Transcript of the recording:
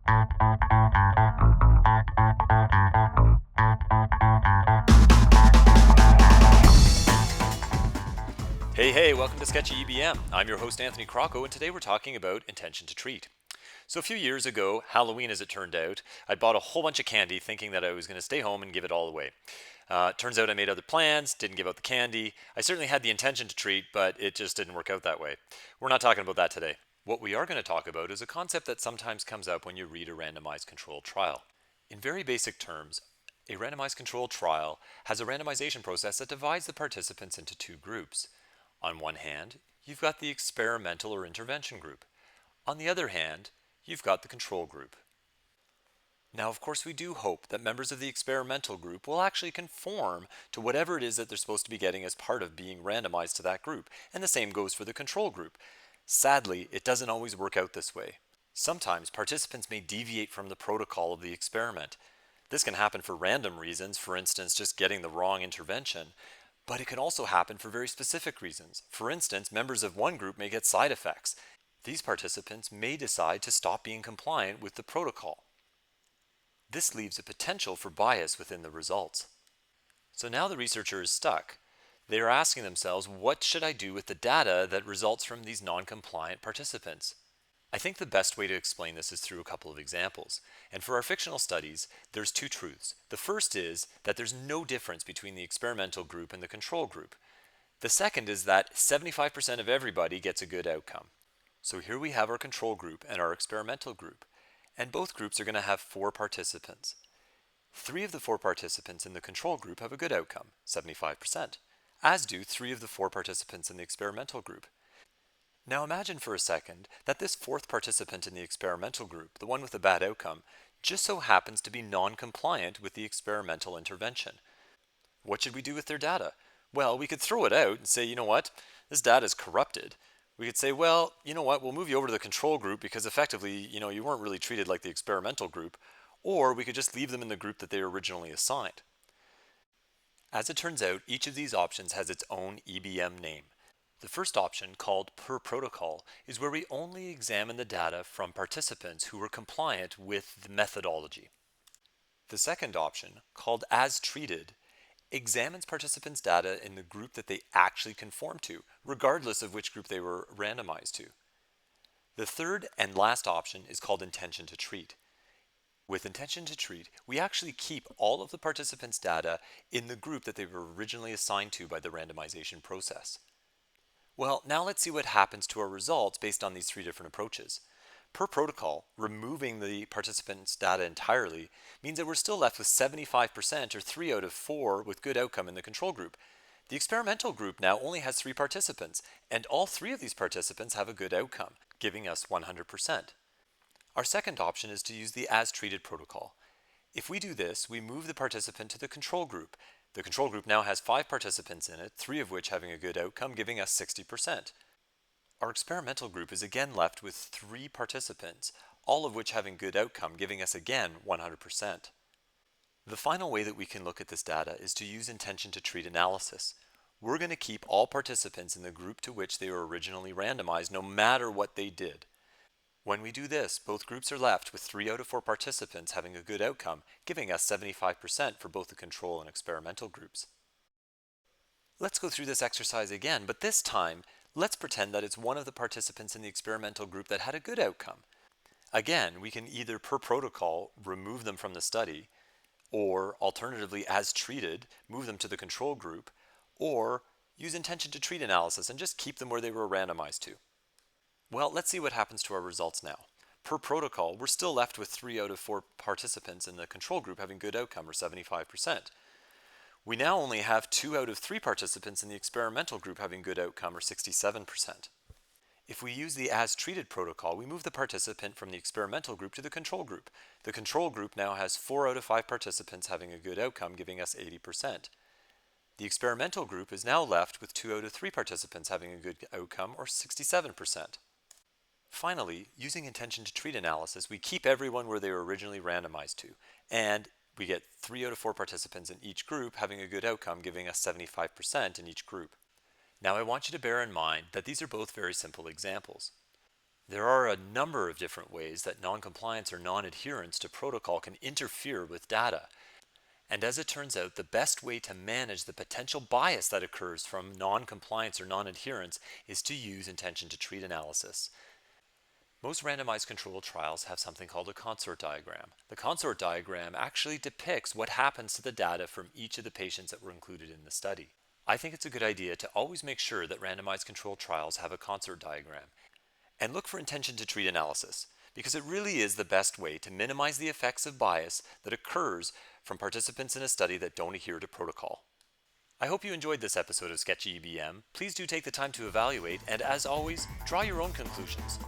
Hey, welcome to Sketchy EBM. I'm your host, Anthony Crocco, and today we're talking about intention to treat. So a few years ago, Halloween as it turned out, I bought a whole bunch of candy thinking that I was going to stay home and give it all away. Turns out I made other plans, didn't give out the candy. I certainly had the intention to treat, but it just didn't work out that way. We're not talking about that today. What we are going to talk about is a concept that sometimes comes up when you read a randomized controlled trial. In very basic terms, a randomized controlled trial has a randomization process that divides the participants into two groups. On one hand, you've got the experimental or intervention group. On the other hand, you've got the control group. Now, of course, we do hope that members of the experimental group will actually conform to whatever it is that they're supposed to be getting as part of being randomized to that group, and the same goes for the control group. Sadly, it doesn't always work out this way. Sometimes participants may deviate from the protocol of the experiment. This can happen for random reasons, for instance, just getting the wrong intervention, but it can also happen for very specific reasons. For instance, members of one group may get side effects. These participants may decide to stop being compliant with the protocol. This leaves a potential for bias within the results. So now the researcher is stuck. They are asking themselves, what should I do with the data that results from these non-compliant participants? I think the best way to explain this is through a couple of examples. And for our fictional studies, there's two truths. The first is that there's no difference between the experimental group and the control group. The second is that 75% of everybody gets a good outcome. So here we have our control group and our experimental group. And both groups are going to have 4 participants. 3 of the 4 participants in the control group have a good outcome, 75%, as do 3 of the 4 participants in the experimental group. Now imagine for a second that this 4th participant in the experimental group, the one with a bad outcome, just so happens to be non-compliant with the experimental intervention. What should we do with their data? Well, we could throw it out and say, you know what, this data is corrupted. We could say, well, you know what, we'll move you over to the control group because effectively, you weren't really treated like the experimental group, or we could just leave them in the group that they were originally assigned. As it turns out, each of these options has its own EBM name. The first option, called per protocol, is where we only examine the data from participants who were compliant with the methodology. The second option, called as treated, examines participants' data in the group that they actually conform to, regardless of which group they were randomized to. The third and last option is called intention to treat. With intention to treat, we actually keep all of the participants' data in the group that they were originally assigned to by the randomization process. Well, now let's see what happens to our results based on these 3 different approaches. Per protocol, removing the participants' data entirely means that we're still left with 75%, or 3 out of 4, with good outcome in the control group. The experimental group now only has 3 participants, and all 3 of these participants have a good outcome, giving us 100%. Our second option is to use the as-treated protocol. If we do this, we move the participant to the control group. The control group now has 5 participants in it, 3 of which having a good outcome, giving us 60%. Our experimental group is again left with 3 participants, all of which having good outcome, giving us again 100%. The final way that we can look at this data is to use intention to treat analysis. We're going to keep all participants in the group to which they were originally randomized, no matter what they did. When we do this, both groups are left with 3 out of 4 participants having a good outcome, giving us 75% for both the control and experimental groups. Let's go through this exercise again, but this time, let's pretend that it's one of the participants in the experimental group that had a good outcome. Again, we can either per protocol remove them from the study, or alternatively as treated, move them to the control group, or use intention to treat analysis and just keep them where they were randomized to. Well, let's see what happens to our results now. Per protocol, we're still left with 3 out of 4 participants in the control group having good outcome, or 75%. We now only have 2 out of 3 participants in the experimental group having good outcome, or 67%. If we use the as-treated protocol, we move the participant from the experimental group to the control group. The control group now has 4 out of 5 participants having a good outcome, giving us 80%. The experimental group is now left with 2 out of 3 participants having a good outcome, or 67%. Finally, using intention to treat analysis, we keep everyone where they were originally randomized to, and we get 3 out of 4 participants in each group having a good outcome, giving us 75% in each group. Now I want you to bear in mind that these are both very simple examples. There are a number of different ways that noncompliance or non-adherence to protocol can interfere with data. And as it turns out, the best way to manage the potential bias that occurs from non-compliance or non-adherence is to use intention to treat analysis. Most randomized controlled trials have something called a consort diagram. The consort diagram actually depicts what happens to the data from each of the patients that were included in the study. I think it's a good idea to always make sure that randomized controlled trials have a consort diagram and look for intention to treat analysis because it really is the best way to minimize the effects of bias that occurs from participants in a study that don't adhere to protocol. I hope you enjoyed this episode of Sketchy EBM. Please do take the time to evaluate and, as always, draw your own conclusions.